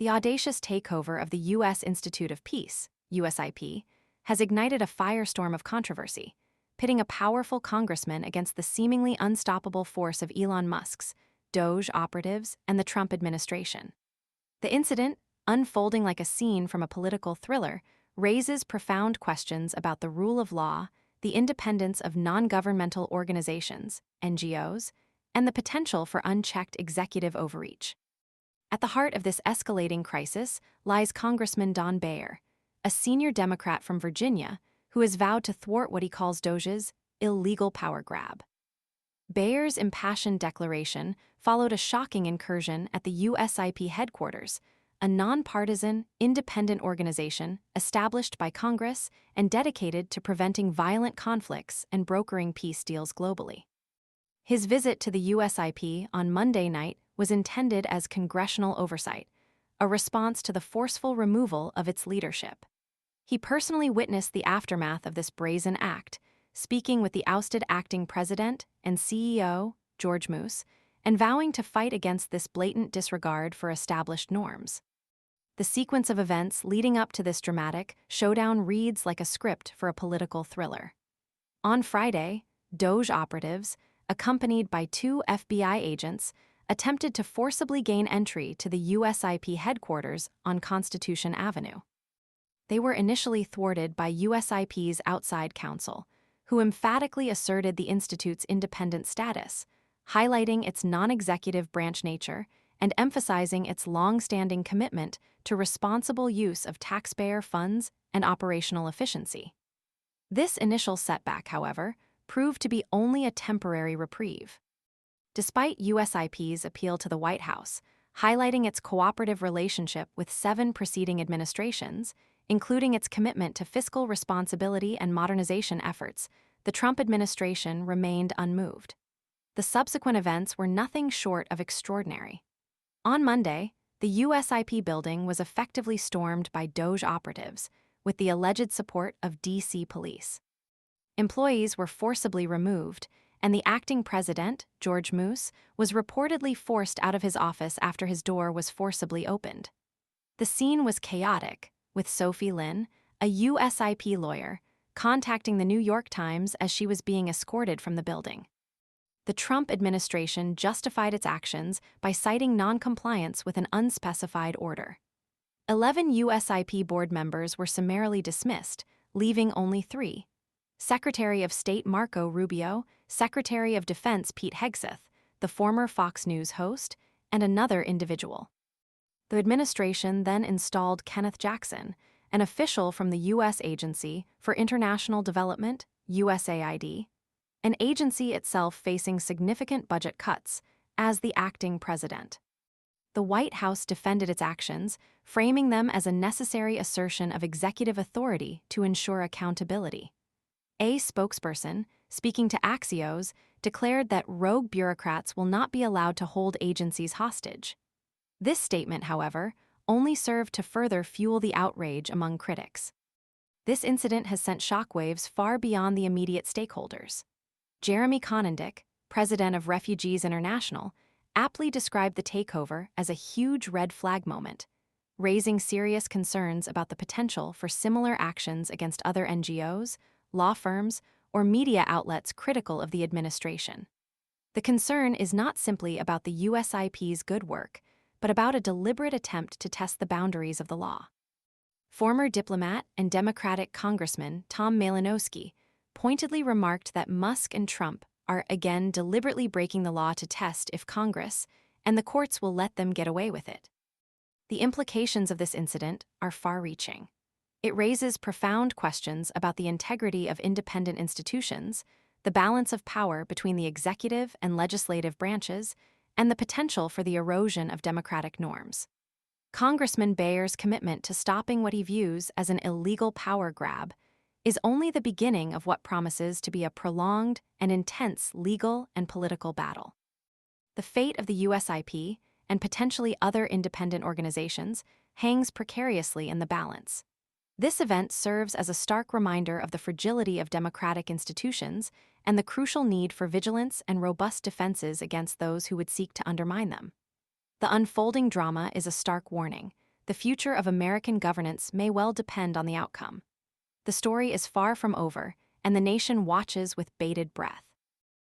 The audacious takeover of the U.S. Institute of Peace, USIP, has ignited a firestorm of controversy, pitting a powerful congressman against the seemingly unstoppable force of Elon Musk's Doge operatives and the Trump administration. The incident, unfolding like a scene from a political thriller, raises profound questions about the rule of law, the independence of non-governmental organizations, NGOs, and the potential for unchecked executive overreach. At the heart of this escalating crisis lies Congressman Don Beyer, a senior Democrat from Virginia who has vowed to thwart what he calls Doge's illegal power grab. Beyer's impassioned declaration followed a shocking incursion at the USIP headquarters, a nonpartisan, independent organization established by Congress and dedicated to preventing violent conflicts and brokering peace deals globally. His visit to the USIP on Monday night was intended as congressional oversight, a response to the forceful removal of its leadership. He personally witnessed the aftermath of this brazen act, speaking with the ousted acting president and CEO, George Moose, and vowing to fight against this blatant disregard for established norms. The sequence of events leading up to this dramatic showdown reads like a script for a political thriller. On Friday, Doge operatives, accompanied by 2 FBI agents, attempted to forcibly gain entry to the USIP headquarters on Constitution Avenue. They were initially thwarted by USIP's outside counsel, who emphatically asserted the institute's independent status, highlighting its non-executive branch nature and emphasizing its long-standing commitment to responsible use of taxpayer funds and operational efficiency. This initial setback, however, proved to be only a temporary reprieve. Despite USIP's appeal to the White House, highlighting its cooperative relationship with 7 preceding administrations, including its commitment to fiscal responsibility and modernization efforts, the Trump administration remained unmoved. The subsequent events were nothing short of extraordinary. On Monday, the USIP building was effectively stormed by Doge operatives, with the alleged support of D.C. police. Employees were forcibly removed, and the acting president, George Moose, was reportedly forced out of his office after his door was forcibly opened. The scene was chaotic, with Sophie Lin, a USIP lawyer, contacting the New York Times as she was being escorted from the building. The Trump administration justified its actions by citing noncompliance with an unspecified order. 11 USIP board members were summarily dismissed, leaving only 3. Secretary of State Marco Rubio, Secretary of Defense Pete Hegseth, the former Fox News host, and another individual. The administration then installed Kenneth Jackson, an official from the U.S. Agency for International Development, USAID, an agency itself facing significant budget cuts, as the acting president. The White House defended its actions, framing them as a necessary assertion of executive authority to ensure accountability. A spokesperson, speaking to Axios, declared that rogue bureaucrats will not be allowed to hold agencies hostage. This statement, however, only served to further fuel the outrage among critics. This incident has sent shockwaves far beyond the immediate stakeholders. Jeremy Conandick, president of Refugees International, aptly described the takeover as a huge red flag moment, raising serious concerns about the potential for similar actions against other NGOs, law firms, or media outlets critical of the administration. The concern is not simply about the USIP's good work, but about a deliberate attempt to test the boundaries of the law. Former diplomat and Democratic Congressman Tom Malinowski pointedly remarked that Musk and Trump are again deliberately breaking the law to test if Congress and the courts will let them get away with it. The implications of this incident are far-reaching. It raises profound questions about the integrity of independent institutions, the balance of power between the executive and legislative branches, and the potential for the erosion of democratic norms. Congressman Beyer's commitment to stopping what he views as an illegal power grab is only the beginning of what promises to be a prolonged and intense legal and political battle. The fate of the USIP and potentially other independent organizations hangs precariously in the balance. This event serves as a stark reminder of the fragility of democratic institutions and the crucial need for vigilance and robust defenses against those who would seek to undermine them. The unfolding drama is a stark warning the future of American governance may well depend on the outcome. The story is far from over, and the nation watches with bated breath.